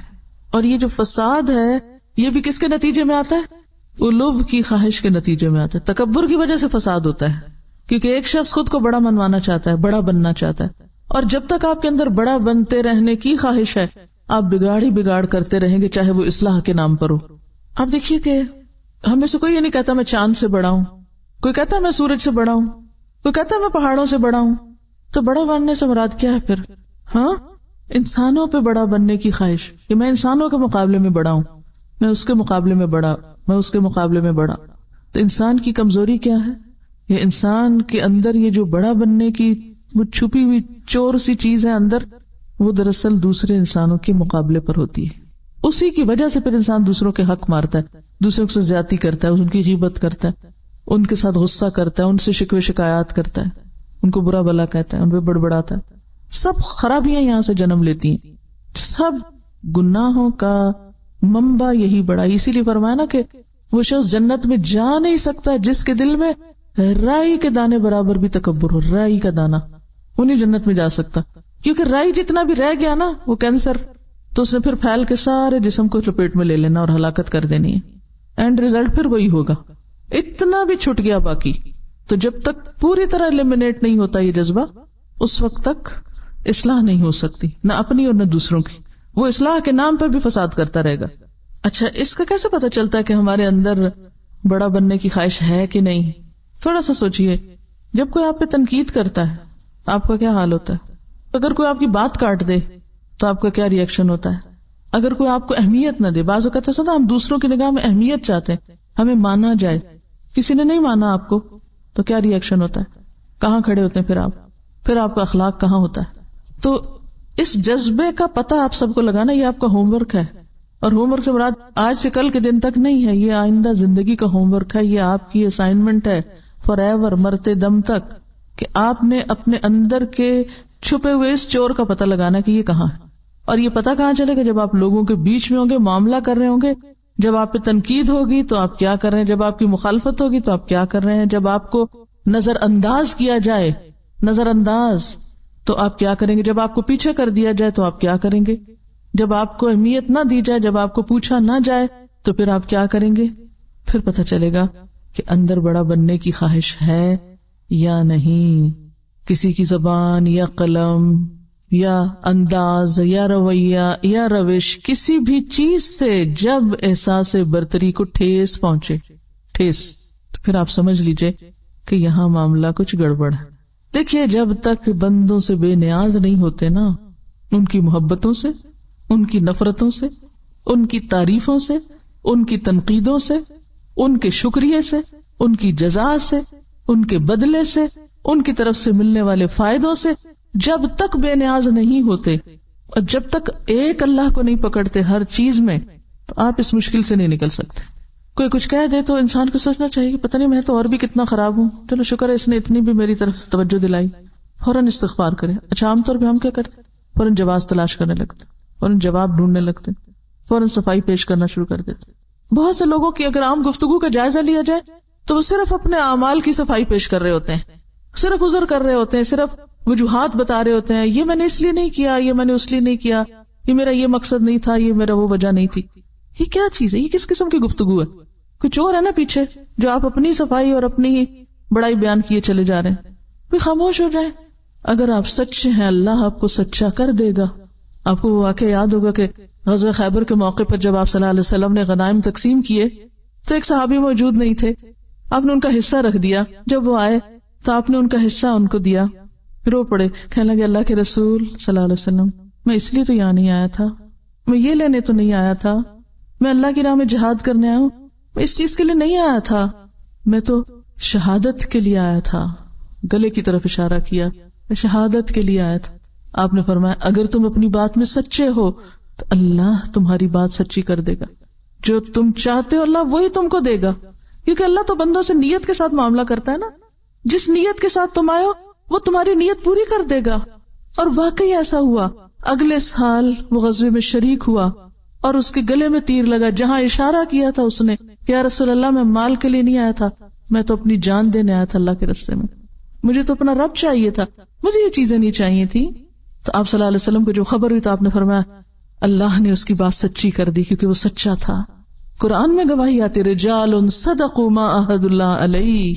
[SPEAKER 1] اور یہ جو فساد ہے یہ بھی کس کے نتیجے میں آتا ہے؟ علو کی خواہش کے نتیجے میں آتا ہے. تکبر کی وجہ سے فساد ہوتا ہے، کیونکہ ایک شخص خود کو بڑا منوانا چاہتا ہے، بڑا بننا چاہتا ہے، اور جب تک آپ کے اندر بڑا بنتے رہنے کی خواہش ہے آپ بگاڑ ہی بگاڑ کرتے رہیں گے، چاہے وہ اصلاح کے نام پر ہو. آپ دیکھیے کہ ہم میں سے کوئی یہ نہیں کہتا میں چاند سے بڑا ہوں، کوئی کہتا میں سورج سے بڑا ہوں، کوئی کہتا میں پہاڑوں سے بڑا ہوں. تو بڑا بننے سے مراد کیا ہے پھر؟ ہاں، انسانوں پہ بڑا بننے کی خواہش کہ میں انسانوں کے مقابلے میں بڑا ہوں، میں اس کے مقابلے میں بڑا، میں اس کے مقابلے میں بڑا. تو انسان کی کمزوری کیا ہے؟ یہ انسان کے اندر یہ جو بڑا بننے کی وہ چھپی ہوئی چور سی چیز ہے اندر، وہ دراصل دوسرے انسانوں کے مقابلے پر ہوتی ہے. اسی کی وجہ سے پھر انسان دوسروں کے حق مارتا ہے، دوسروں سے زیادتی کرتا ہے، ان کی غیبت کرتا ہے، ان کے ساتھ غصہ کرتا ہے، ان سے شکوے شکایات کرتا ہے، ان کو برا بھلا کہتا ہے، ان پہ بڑبڑاتا ہے. سب خرابیاں یہاں سے جنم لیتی ہیں، سب گناہوں کا منبع یہی بڑا. اسی لیے فرمایا نا کہ وہ شخص جنت میں جا نہیں سکتا جس کے دل میں رائی کے دانے برابر بھی تکبر ہو. رائی کا دانا وہ نہیں جنت میں جا سکتا، کیونکہ رائی جتنا بھی رہ گیا نا وہ کینسر، تو اس نے پھر پھیل کے سارے جسم کو لپیٹ میں لے لینا اور ہلاکت کر دینی ہے. اینڈ ریزلٹ پھر وہی ہوگا، اتنا بھی چھٹ گیا باقی. تو جب تک پوری طرح ایلیمنیٹ نہیں ہوتا یہ جذبہ، اس وقت تک اصلاح نہیں ہو سکتی، نہ اپنی اور نہ دوسروں کی. وہ اصلاح کے نام پر بھی فساد کرتا رہے گا. اچھا، اس کا کیسے پتا چلتا ہے کہ ہمارے اندر بڑا بننے کی خواہش ہے کہ نہیں؟ تھوڑا سا سوچئے، جب کوئی آپ پہ تنقید کرتا ہے آپ کا کیا حال ہوتا ہے؟ اگر کوئی آپ کی بات کاٹ دے تو آپ کا کیا ری ایکشن ہوتا ہے؟ اگر کوئی آپ کو اہمیت نہ دے، بعض اوقات ایسا ہوتا ہے ہم دوسروں کی نگاہ میں اہمیت چاہتے ہیں ہمیں مانا جائے. کسی نے نہیں مانا آپ کو تو کیا ری ایکشن ہوتا ہے؟ کہاں کھڑے ہوتے ہیں پھر آپ کا اخلاق کہاں ہوتا ہے؟ تو اس جذبے کا پتہ آپ سب کو لگانا یہ آپ کا ہوم ورک ہے. اور ہوم ورک سے مراد آج سے کل کے دن تک نہیں ہے، یہ آئندہ زندگی کا ہوم ورک ہے. یہ آپ کی اسائنمنٹ ہے فار ایور، مرتے دم تک، کہ آپ نے اپنے اندر کے چھپے ہوئے اس چور کا پتہ لگانا کہ یہ کہاں ہے. اور یہ پتہ کہاں چلے گا؟ جب آپ لوگوں کے بیچ میں ہوں گے، معاملہ کر رہے ہوں گے. جب آپ پہ تنقید ہوگی تو آپ کیا کر رہے ہیں، جب آپ کی مخالفت ہوگی تو آپ کیا کر رہے ہیں، جب آپ کو نظر انداز کیا جائے، نظر انداز، تو آپ کیا کریں گے، جب آپ کو پیچھے کر دیا جائے تو آپ کیا کریں گے، جب آپ کو اہمیت نہ دی جائے، جب آپ کو پوچھا نہ جائے تو پھر آپ کیا کریں گے. پھر پتہ چلے گا کہ اندر بڑا بننے کی خواہش ہے یا نہیں. کسی کی زبان یا قلم یا انداز یا رویہ یا روش، کسی بھی چیز سے جب احساس برتری کو ٹھیس پہنچے، تو پھر آپ سمجھ لیجئے کہ یہاں معاملہ کچھ گڑبڑ ہے. دیکھیے، جب تک بندوں سے بے نیاز نہیں ہوتے نا، ان کی محبتوں سے، ان کی نفرتوں سے، ان کی تعریفوں سے، ان کی تنقیدوں سے، ان کے شکریہ سے، ان کی جزا سے، ان کے بدلے سے، ان کی طرف سے ملنے والے فائدوں سے جب تک بے نیاز نہیں ہوتے اور جب تک ایک اللہ کو نہیں پکڑتے ہر چیز میں، تو آپ اس مشکل سے نہیں نکل سکتے. کوئی کچھ کہہ دے تو انسان کو سوچنا چاہیے کہ پتہ نہیں میں تو اور بھی کتنا خراب ہوں، چلو شکر ہے اس نے اتنی بھی میری طرف توجہ دلائی، فوراً استغفار کرے. اچھا، عام طور پہ ہم کیا کرتے؟ فوراً جواز تلاش کرنے لگتے، فوراً جواب ڈھونڈنے لگتے، فوراً صفائی پیش کرنا شروع کر دیتے. بہت سے لوگوں کی اگر عام گفتگو کا جائزہ لیا جائے تو وہ صرف اپنے اعمال کی صفائی پیش کر رہے ہوتے ہیں، صرف عذر کر رہے ہوتے ہیں، صرف وجوہات بتا رہے ہوتے ہیں، یہ میں نے اس لیے نہیں کیا، یہ میں نے اس لیے نہیں کیا، یہ میرا یہ مقصد نہیں تھا، یہ میرا وہ وجہ نہیں تھی. یہ کیا چیز ہے؟ یہ کس قسم کی گفتگو ہے؟ کچھ اور ہے نا پیچھے جو آپ اپنی صفائی اور اپنی بڑائی بیان کیے چلے جا رہے ہیں. کوئی خاموش ہو جائے. اگر آپ سچے ہیں اللہ آپ کو سچا کر دے گا. آپ کو وہ واقعہ یاد ہوگا کہ غزوہ خیبر کے موقع پر جب آپ صلی اللہ علیہ وسلم نے غنائم تقسیم کیے تو ایک صحابی موجود نہیں تھے. آپ نے ان کا حصہ رکھ دیا. جب وہ آئے تو آپ نے ان کا حصہ ان کو دیا. رو پڑے، کہنے لگے اللہ کے رسول صلی اللہ علیہ وسلم، میں اس لیے تو یہاں نہیں آیا تھا، میں یہ لینے تو نہیں آیا تھا، میں اللہ کی راہ میں جہاد کرنے آیا ہوں، میں اس چیز کے لیے نہیں آیا تھا، میں تو شہادت کے لیے آیا تھا. گلے کی طرف اشارہ کیا، میں شہادت کے لیے آیا تھا. آپ نے فرمایا اگر تم اپنی بات میں سچے ہو تو اللہ تمہاری بات سچی کر دے گا. جو تم چاہتے ہو اللہ وہی تم کو دے گا، کیونکہ اللہ تو بندوں سے نیت کے ساتھ معاملہ کرتا ہے نا. جس نیت کے ساتھ تم آئے ہو وہ تمہاری نیت پوری کر دے گا. اور واقعی ایسا ہوا. اگلے سال وہ غزوے میں شریک ہوا اور اس کے گلے میں تیر لگا. جہاں اشارہ کیا تھا اس نے کہ یا رسول اللہ میں مال کے لیے نہیں آیا تھا، میں تو اپنی جان دینے آیا تھا اللہ کے راستے میں، مجھے تو اپنا رب چاہیے تھا، مجھے یہ چیزیں نہیں چاہیے تھی. تو آپ صلی اللہ علیہ وسلم کو جو خبر ہوئی تو آپ نے فرمایا اللہ نے اس کی بات سچی کر دی کیونکہ وہ سچا تھا. قرآن میں گواہی آتی رجال صدقوا ما عہد اللہ علیہ.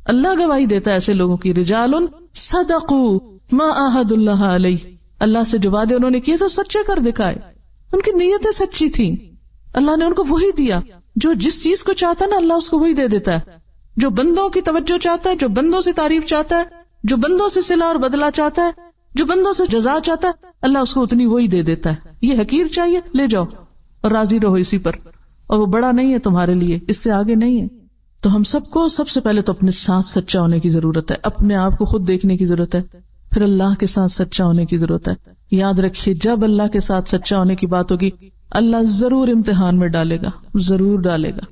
[SPEAKER 1] اللہ گواہی دیتا ہے ایسے لوگوں کی، رجال صدقوا ما عہد اللہ علیہ. اللہ سے جو وعدے انہوں نے کیے تو سچے کر دکھائے، ان کی نیتیں سچی تھیں. اللہ نے ان کو وہی دیا. جو جس چیز کو چاہتا ہے نا اللہ اس کو وہی دے دیتا ہے. جو بندوں کی توجہ چاہتا ہے، جو بندوں سے تعریف چاہتا ہے، جو بندوں سے صلہ اور بدلہ چاہتا ہے، جو بندوں سے جزا چاہتا ہے، اللہ اس کو اتنی وہی دے دیتا ہے. یہ حقیر چاہیے لے جاؤ اور راضی رہو اسی پر، اور وہ بڑا نہیں ہے تمہارے لیے، اس سے آگے نہیں ہے. تو ہم سب کو سب سے پہلے تو اپنے ساتھ سچا ہونے کی ضرورت ہے، اپنے آپ کو خود دیکھنے کی ضرورت ہے، پھر اللہ کے ساتھ سچا ہونے کی ضرورت ہے. یاد رکھیے جب اللہ کے ساتھ سچا ہونے کی بات ہوگی اللہ ضرور امتحان میں ڈالے گا، ضرور ڈالے گا.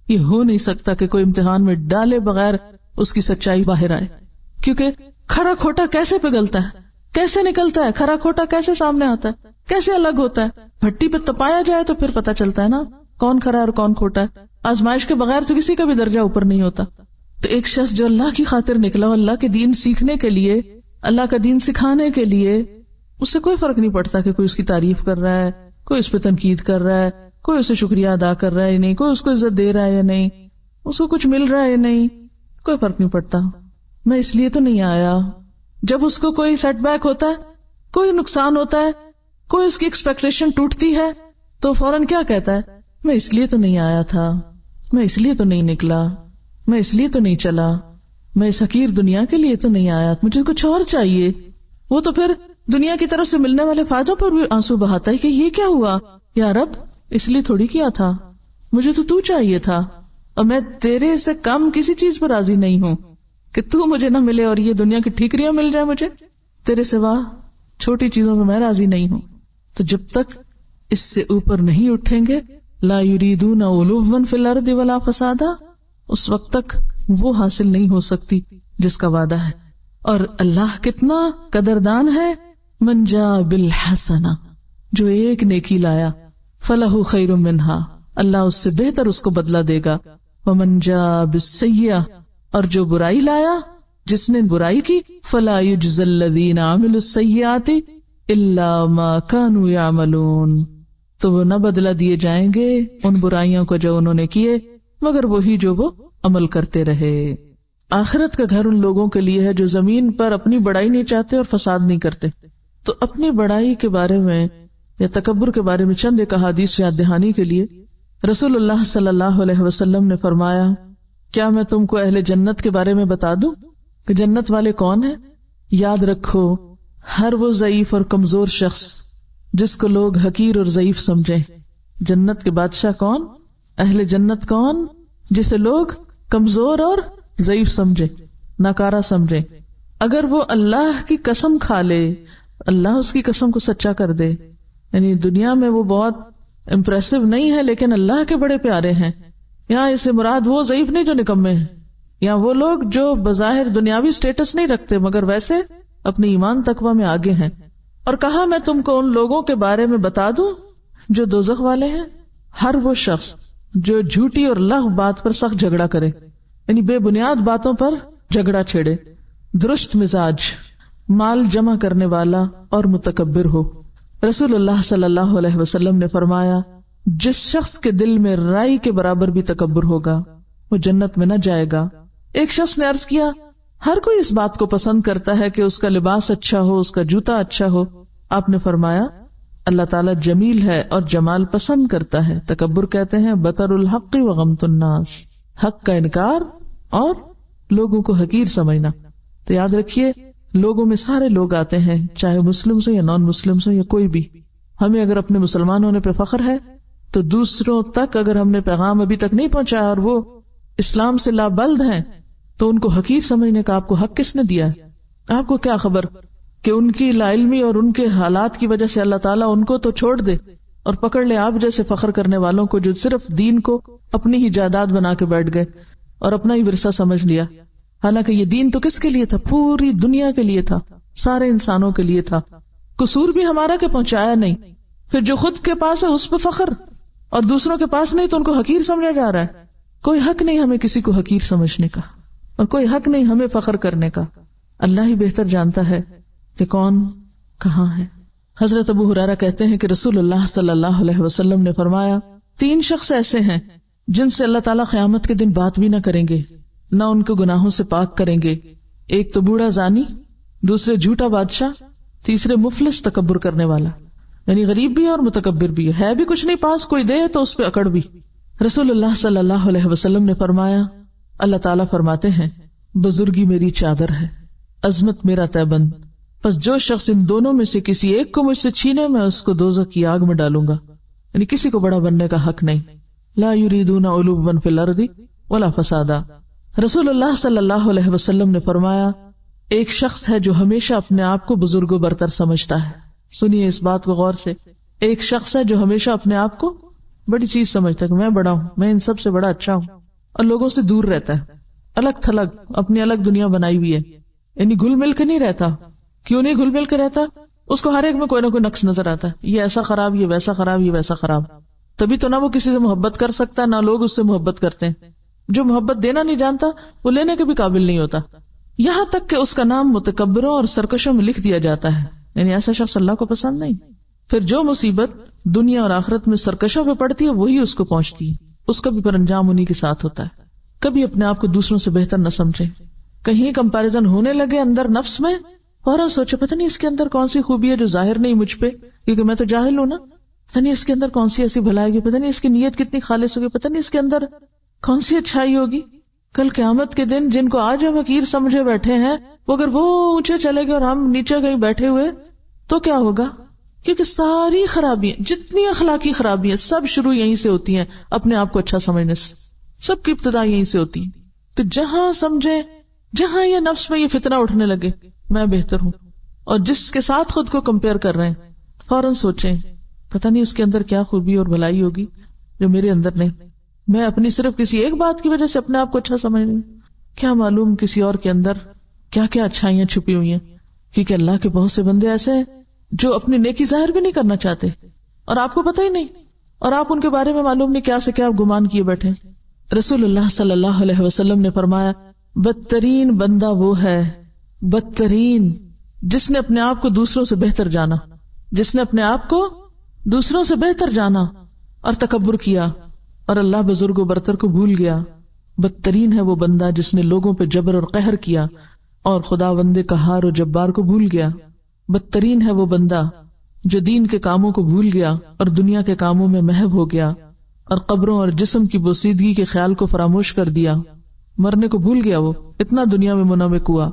[SPEAKER 1] یہ ہو نہیں سکتا کہ کوئی امتحان میں ڈالے بغیر اس کی سچائی باہر آئے، کیونکہ کھرا کھوٹا کیسے پگھلتا ہے، کیسے نکلتا ہے، کھرا کھوٹا کیسے سامنے آتا ہے، کیسے الگ ہوتا ہے. بھٹی پہ تپایا جائے تو پھر پتا چلتا ہے نا کون کھرا اور کون کھوٹا ہے. آزمائش کے بغیر تو کسی کا بھی درجہ اوپر نہیں ہوتا. تو ایک شخص جو اللہ کی خاطر نکلا ہو، اللہ کے دین سیکھنے کے لیے، اللہ کا دین سکھانے کے لیے، اس سے کوئی فرق نہیں پڑتا کہ کوئی اس کی تعریف کر رہا ہے، کوئی اس پہ تنقید کر رہا ہے، کوئی اسے شکریہ ادا کر رہا ہے یا نہیں، کوئی اس کو عزت دے رہا ہے یا نہیں، اس کو کچھ مل رہا ہے یا نہیں، کوئی فرق نہیں پڑتا. میں اس لیے تو نہیں آیا. جب اس کو کوئی سیٹ بیک ہوتا ہے، کوئی نقصان ہوتا ہے، کوئی اس کی ایکسپیکٹیشن ٹوٹتی ہے تو فوراً کیا کہتا ہے، میں اس لیے تو نہیں آیا تھا، میں اس لیے تو نہیں نکلا، میں اس لیے تو نہیں چلا، میں اس حقیر دنیا کے لیے تو نہیں آیا، مجھے کچھ اور چاہیے. وہ تو پھر دنیا کی طرف سے ملنے والے فائدوں پر بھی آنسو بہاتا ہے کہ یہ کیا ہوا، یا رب اس لیے تھوڑی کیا تھا، مجھے تو چاہیے تھا. اور میں تیرے سے کم کسی چیز پر راضی نہیں ہوں کہ تو مجھے نہ ملے اور یہ دنیا کی ٹھیکریاں مل جائے مجھے، تیرے سوا چھوٹی چیزوں پہ میں راضی نہیں ہوں. تو جب تک اس سے اوپر نہیں اٹھیں گے، لا یریدون علوا فی الارض ولا فسادا، اس وقت تک وہ حاصل نہیں ہو سکتی جس کا وعدہ ہے. اور اللہ کتنا قدردان ہے، من جاء بالحسنہ، جو ایک نیکی لایا، فلہ خیر منہا، اللہ اس سے بہتر اس کو بدلہ دے گا. ومن جاء بالسیئہ، اور جو برائی لایا، جس نے برائی کی، فلا یجزی الذین عملوا السیئات الا ما كانوا یعملون، تو وہ نہ بدلہ دیے جائیں گے ان برائیوں کو جو انہوں نے کیے مگر وہی جو وہ عمل کرتے رہے. آخرت کا گھر ان لوگوں کے لیے ہے جو زمین پر اپنی بڑائی نہیں چاہتے اور فساد نہیں کرتے. تو اپنی بڑائی کے بارے میں یا تکبر کے بارے میں چند ایک احادیث یاد دہانی کے لیے رسول اللہ صلی اللہ علیہ وسلم نے فرمایا، کیا میں تم کو اہل جنت کے بارے میں بتا دوں کہ جنت والے کون ہیں؟ یاد رکھو، ہر وہ ضعیف اور کمزور شخص جس کو لوگ حقیر اور ضعیف سمجھیں. جنت کے بادشاہ کون؟ اہل جنت کون؟ جسے لوگ کمزور اور ضعیف سمجھے، ناکارہ سمجھے. اگر وہ اللہ کی قسم کھا لے، اللہ اس کی قسم کو سچا کر دے، یعنی دنیا میں وہ بہت امپریسو نہیں ہے لیکن اللہ کے بڑے پیارے ہیں. یہاں اسے مراد وہ ضعیف نہیں جو نکمے ہیں، یا وہ لوگ جو بظاہر دنیاوی سٹیٹس نہیں رکھتے مگر ویسے اپنے ایمان تقوی میں آگے ہیں. اور کہا میں تم کو ان لوگوں کے بارے میں بتا دوں جو دوزخ والے ہیں، ہر وہ شخص جو جھوٹی اور لغو بات پر سخت جھگڑا کرے، یعنی بے بنیاد باتوں پر جھگڑا چھیڑے، درست مزاج، مال جمع کرنے والا اور متکبر ہو. رسول اللہ صلی اللہ علیہ وسلم نے فرمایا، جس شخص کے دل میں رائی کے برابر بھی تکبر ہوگا وہ جنت میں نہ جائے گا. ایک شخص نے عرض کیا، ہر کوئی اس بات کو پسند کرتا ہے کہ اس کا لباس اچھا ہو، اس کا جوتا اچھا ہو. آپ نے فرمایا، اللہ تعالیٰ جمیل ہے اور جمال پسند کرتا ہے. تکبر کہتے ہیں بطر الحق و غمط الناس، حق کا انکار اور لوگوں کو حقیر سمجھنا. تو یاد رکھیے، لوگوں میں سارے لوگ آتے ہیں، چاہے مسلم ہو یا نان مسلم ہو یا کوئی بھی. ہمیں اگر اپنے مسلمان ہونے پہ فخر ہے تو دوسروں تک اگر ہم نے پیغام ابھی تک نہیں پہنچایا اور وہ اسلام سے لابلد ہیں تو ان کو حقیر سمجھنے کا آپ کو حق کس نے دیا ہے؟ آپ کو کیا خبر کہ ان کی لا علمی اور ان کے حالات کی وجہ سے اللہ تعالیٰ ان کو تو چھوڑ دے اور پکڑ لے آپ جیسے فخر کرنے والوں کو جو صرف دین کو اپنی ہی جائیداد بنا کے بیٹھ گئے اور اپنا ہی ورثہ سمجھ لیا. حالانکہ یہ دین تو کس کے لیے تھا؟ پوری دنیا کے لیے تھا، سارے انسانوں کے لیے تھا. قصور بھی ہمارا کہ پہنچایا نہیں. پھر جو خود کے پاس ہے اس پہ فخر اور دوسروں کے پاس نہیں تو ان کو حقیر سمجھا جا رہا ہے. کوئی حق نہیں ہمیں کسی کو حقیر سمجھنے کا اور کوئی حق نہیں ہمیں فخر کرنے کا. اللہ ہی بہتر جانتا ہے کہ کون کہاں ہے. حضرت ابو ہریرہ کہتے ہیں کہ رسول اللہ صلی اللہ علیہ وسلم نے فرمایا، 3 شخص ایسے ہیں جن سے اللہ تعالیٰ قیامت کے دن بات بھی نہ کریں گے، نہ ان کو گناہوں سے پاک کریں گے. ایک تو بوڑھا زانی، دوسرے جھوٹا بادشاہ، تیسرے مفلس تکبر کرنے والا، یعنی غریب بھی اور متکبر بھی ہے بھی کچھ نہیں پاس، کوئی دے تو اس پہ اکڑ بھی. رسول اللہ صلی اللہ علیہ وسلم نے فرمایا، اللہ تعالیٰ فرماتے ہیں، بزرگی میری چادر ہے، عظمت میرا تہبند، پس جو شخص ان دونوں میں سے کسی ایک کو مجھ سے چھینے میں اس کو دوزخ کی آگ میں ڈالوں گا. یعنی کسی کو بڑا بننے کا حق نہیں. لا یریدون علوا فی الارض ولا فسادا. رسول اللہ صلی اللہ علیہ وسلم نے فرمایا، ایک شخص ہے جو ہمیشہ اپنے آپ کو بزرگ و برتر سمجھتا ہے. سنیے اس بات کو غور سے. ایک شخص ہے جو ہمیشہ اپنے آپ کو بڑی چیز سمجھتا ہے کہ میں بڑا ہوں، میں ان سب سے بڑا اچھا ہوں، اور لوگوں سے دور رہتا ہے، الگ تھلگ اپنی الگ دنیا بنائی ہوئی ہے. یعنی گھل مل کے نہیں رہتا. کیوں نہیں گھل مل کے رہتا؟ اس کو ہر ایک میں کوئی نہ کوئی نقص نظر آتا ہے، یہ ایسا خراب، یہ ویسا خراب، یہ ویسا خراب. تبھی تو نہ وہ کسی سے محبت کر سکتا، نہ لوگ اس سے محبت کرتے ہیں. جو محبت دینا نہیں جانتا وہ لینے کے بھی قابل نہیں ہوتا. یہاں تک کہ اس کا نام متکبروں اور سرکشوں میں لکھ دیا جاتا ہے. یعنی ایسا شخص اللہ کو پسند نہیں. پھر جو مصیبت دنیا اور آخرت میں سرکشوں پہ پڑتی ہے وہی اس کو پہنچتی ہے، اس کا بھی پر انجام انہی کے ساتھ ہوتا ہے. کبھی اپنے آپ کو دوسروں سے بہتر نہ سمجھے. کہیں کمپیریزن ہونے لگے اندر نفس میں، فوراً سوچے پتہ نہیں اس کے اندر کون سی خوبی ہے جو ظاہر نہیں مجھ پہ، کیونکہ میں تو جاہل ہوں نا. پتہ نہیں اس کے اندر کون سی ایسی بھلائی ہے، پتہ نہیں اس کی نیت کتنی خالص ہوگی، پتہ نہیں اس کے اندر کون سی اچھائی ہوگی. کل قیامت کے دن جن کو آج ہم حقیر سمجھے بیٹھے ہیں، وہ اگر وہ اونچے چلے گئے اور ہم نیچے کہیں بیٹھے ہوئے تو کیا ہوگا؟ کیونکہ ساری خرابیاں، جتنی اخلاقی خرابیاں، سب شروع یہیں سے ہوتی ہیں، اپنے آپ کو اچھا سمجھنے سے. سب کی ابتدا یہیں سے ہوتی. تو جہاں سمجھے، جہاں یہ نفس میں یہ فتنہ اٹھنے لگے میں بہتر ہوں، اور جس کے ساتھ خود کو کمپیئر کر رہے ہیں، فوراً سوچیں پتہ نہیں اس کے اندر کیا خوبی اور بھلائی ہوگی جو میرے اندر نہیں. میں اپنی صرف کسی ایک بات کی وجہ سے اپنے آپ کو اچھا سمجھ رہی ہوں، کیا معلوم کسی اور کے اندر کیا کیا اچھائیاں چھپی ہوئی ہیں. کیونکہ اللہ کے بہت سے بندے ایسے ہیں جو اپنی نیکی ظاہر بھی نہیں کرنا چاہتے اور آپ کو پتہ ہی نہیں، اور آپ ان کے بارے میں معلوم نہیں کیا سے کیا گمان کیے بیٹھے. رسول اللہ صلی اللہ علیہ وسلم نے فرمایا بدترین بندہ وہ ہے، بدترین، جس نے اپنے آپ کو دوسروں سے بہتر جانا، جس نے اپنے آپ کو دوسروں سے بہتر جانا اور تکبر کیا اور اللہ بزرگ و برتر کو بھول گیا. بدترین ہے وہ بندہ جس نے لوگوں پہ جبر اور قہر کیا اور خداوند قہار و جبار کو بھول گیا. بدترین ہے وہ بندہ جو دین کے کاموں کو بھول گیا اور دنیا کے کاموں میں محو ہو گیا اور قبروں اور جسم کی بوسیدگی کے خیال کو فراموش کر دیا. مرنے کو بھول گیا، وہ اتنا دنیا میں منغمک ہوا.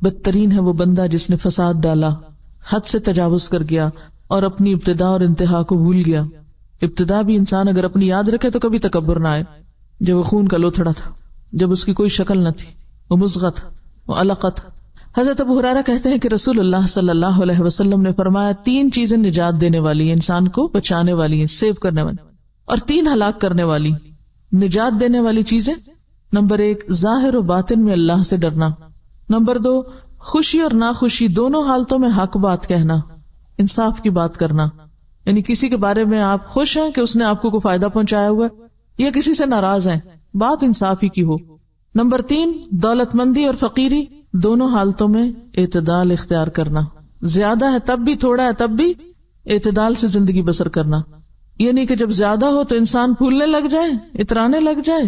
[SPEAKER 1] بدترین ہے وہ بندہ جس نے فساد ڈالا، حد سے تجاوز کر گیا اور اپنی ابتدا اور انتہا کو بھول گیا. ابتدا بھی انسان اگر اپنی یاد رکھے تو کبھی تکبر نہ آئے. جب وہ خون کا لوتھڑا تھا، جب اس کی کوئی شکل نہ تھی، وہ مضغہ تھا، وہ علقہ تھا. حضرت ابو ہریرہ کہتے ہیں کہ رسول اللہ صلی اللہ علیہ وسلم نے فرمایا 3 چیزیں نجات دینے والی ہیں، انسان کو بچانے والی ہیں، سیو کرنے والی، اور 3 ہلاک کرنے والی. نجات دینے والی چیزیں، نمبر 1 ظاہر و باطن میں اللہ سے ڈرنا، نمبر 2 خوشی اور ناخوشی دونوں حالتوں میں حق بات کہنا، انصاف کی بات کرنا. یعنی کسی کے بارے میں آپ خوش ہیں کہ اس نے آپ کو کوئی فائدہ پہنچایا ہوا ہے، یا کسی سے ناراض ہیں، بات انصاف ہی کی ہو. نمبر 3 دولت مندی اور فقیری دونوں حالتوں میں اعتدال اختیار کرنا، زیادہ ہے تب بھی، تھوڑا ہے تب بھی، اعتدال سے زندگی بسر کرنا. یہ نہیں کہ جب زیادہ ہو تو انسان پھولنے لگ جائے، اترانے لگ جائے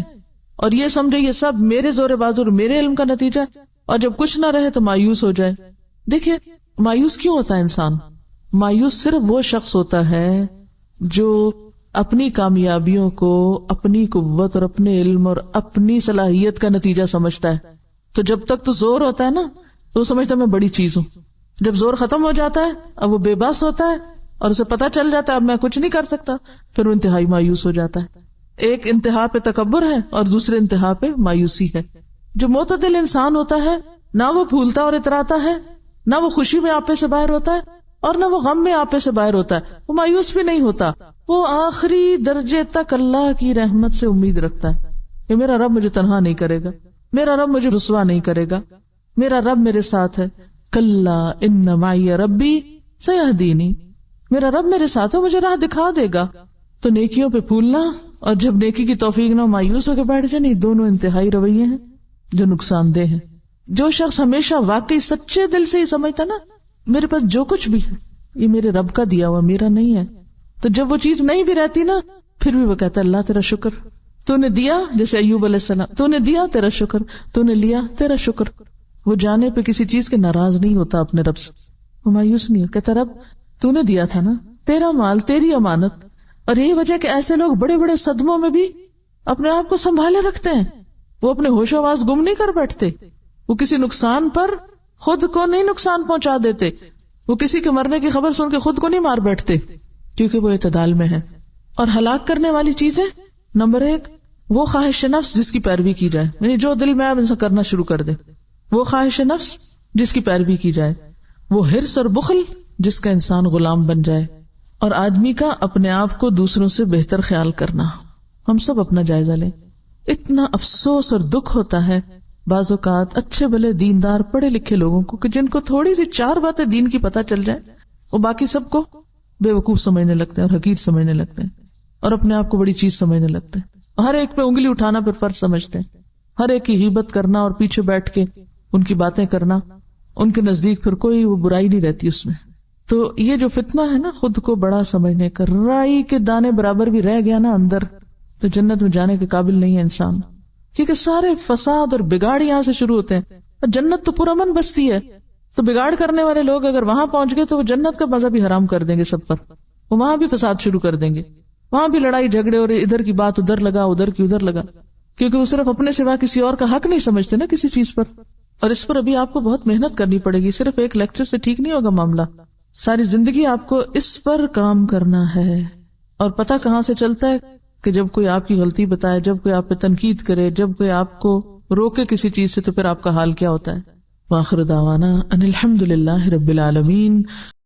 [SPEAKER 1] اور یہ سمجھے یہ سب میرے زور بازو اور میرے علم کا نتیجہ، اور جب کچھ نہ رہے تو مایوس ہو جائے. دیکھیے مایوس کیوں ہوتا ہے انسان؟ مایوس صرف وہ شخص ہوتا ہے جو اپنی کامیابیوں کو اپنی قوت اور اپنے علم اور اپنی صلاحیت کا نتیجہ سمجھتا ہے. تو جب تک تو زور ہوتا ہے نا تو وہ سمجھتا ہے میں بڑی چیز ہوں. جب زور ختم ہو جاتا ہے اب وہ بے بس ہوتا ہے اور اسے پتہ چل جاتا ہے اب میں کچھ نہیں کر سکتا، پھر وہ انتہائی مایوس ہو جاتا ہے. ایک انتہا پہ تکبر ہے اور دوسرے انتہا پہ مایوسی ہے. جو معتدل انسان ہوتا ہے نہ وہ پھولتا اور اتراتا ہے، نہ وہ خوشی میں آپے سے باہر ہوتا ہے اور نہ وہ غم میں آپے سے باہر ہوتا ہے. وہ مایوس بھی نہیں ہوتا، وہ آخری درجے تک اللہ کی رحمت سے امید رکھتا ہے کہ میرا رب مجھے تنہا نہیں کرے گا، میرا رب مجھے رسوا نہیں کرے گا، میرا رب میرے ساتھ ہے. کلا ان معی ربی سیہدینی، میرا رب میرے ساتھ ہے، مجھے راہ دکھا دے گا. تو نیکیوں پہ پھولنا اور جب نیکی کی توفیق نہ مایوس ہو کے بیٹھ جائے، نہیں، دونوں انتہائی رویے ہیں جو نقصان دہ ہیں. جو شخص ہمیشہ واقعی سچے دل سے ہی سمجھتا نا میرے پاس جو کچھ بھی ہے یہ میرے رب کا دیا ہوا، میرا نہیں ہے، تو جب وہ چیز نہیں بھی رہتی نا پھر بھی وہ کہتا ہے اللہ تیرا شکر، تو نے دیا. جیسے ایوب علیہ السلام، تو نے دیا تیرا شکر، تو نے لیا تیرا شکر. وہ جانے پہ کسی چیز کے ناراض نہیں ہوتا اپنے رب سے، وہ مایوس نہیں ہے، کہتا رب تو نے دیا تھا نا، تیرا مال، تیری امانت. اور یہی وجہ کہ ایسے لوگ بڑے بڑے صدموں میں بھی اپنے آپ کو سنبھالے رکھتے ہیں. وہ اپنے ہوش و آواز گم نہیں کر بیٹھتے، وہ کسی نقصان پر خود کو نہیں نقصان پہنچا دیتے، وہ کسی کے مرنے کی خبر سن کے خود کو نہیں مار بیٹھتے، کیونکہ وہ اعتدال میں ہے. اور ہلاک کرنے والی چیزیں، نمبر 1 وہ خواہش نفس جس کی پیروی کی جائے، یعنی جو دل میں اب انسان کرنا شروع کر دے، وہ خواہش نفس جس کی پیروی کی جائے، وہ حرص اور بخل جس کا انسان غلام بن جائے، اور آدمی کا اپنے آپ کو دوسروں سے بہتر خیال کرنا. ہم سب اپنا جائزہ لیں. اتنا افسوس اور دکھ ہوتا ہے بعض اوقات اچھے بھلے دیندار پڑھے لکھے لوگوں کو کہ جن کو تھوڑی سی 4 باتیں دین کی پتہ چل جائے وہ باقی سب کو بے وقوف سمجھنے لگتے ہیں اور حقیر سمجھنے لگتے ہیں اور اپنے آپ کو بڑی چیز سمجھنے لگتے ہیں. ہر ایک پہ انگلی اٹھانا پھر فرض سمجھتے ہیں، ہر ایک کی غیبت کرنا اور پیچھے بیٹھ کے ان کی باتیں کرنا، ان کے نزدیک پھر کوئی وہ برائی نہیں رہتی اس میں. تو یہ جو فتنہ ہے نا خود کو بڑا سمجھنے کا، رائی کے دانے برابر بھی رہ گیا نا اندر تو جنت میں جانے کے قابل نہیں ہے انسان، کیونکہ سارے فساد اور بگاڑ یہاں سے شروع ہوتے ہیں. اور جنت تو پرامن بستی ہے، تو بگاڑ کرنے والے لوگ اگر وہاں پہنچ گئے تو وہ جنت کا مزہ بھی حرام کر دیں گے سب پر، وہ وہاں بھی فساد شروع کر دیں گے، وہاں بھی لڑائی جھگڑے اور ادھر کی بات ادھر لگا ادھر کی ادھر لگا، کیونکہ وہ صرف اپنے سوا کسی اور کا حق نہیں سمجھتے نا کسی چیز پر. اور اس پر ابھی آپ کو بہت محنت کرنی پڑے گی، صرف ایک لیکچر سے ٹھیک نہیں ہوگا معاملہ، ساری زندگی آپ کو اس پر کام کرنا ہے. اور پتہ کہاں سے چلتا ہے کہ جب کوئی آپ کی غلطی بتائے، جب کوئی آپ پہ تنقید کرے، جب کوئی آپ کو روکے کسی چیز سے، تو پھر آپ کا حال کیا ہوتا ہے؟ وآخر دعوانا ان الحمد للہ رب العالمین۔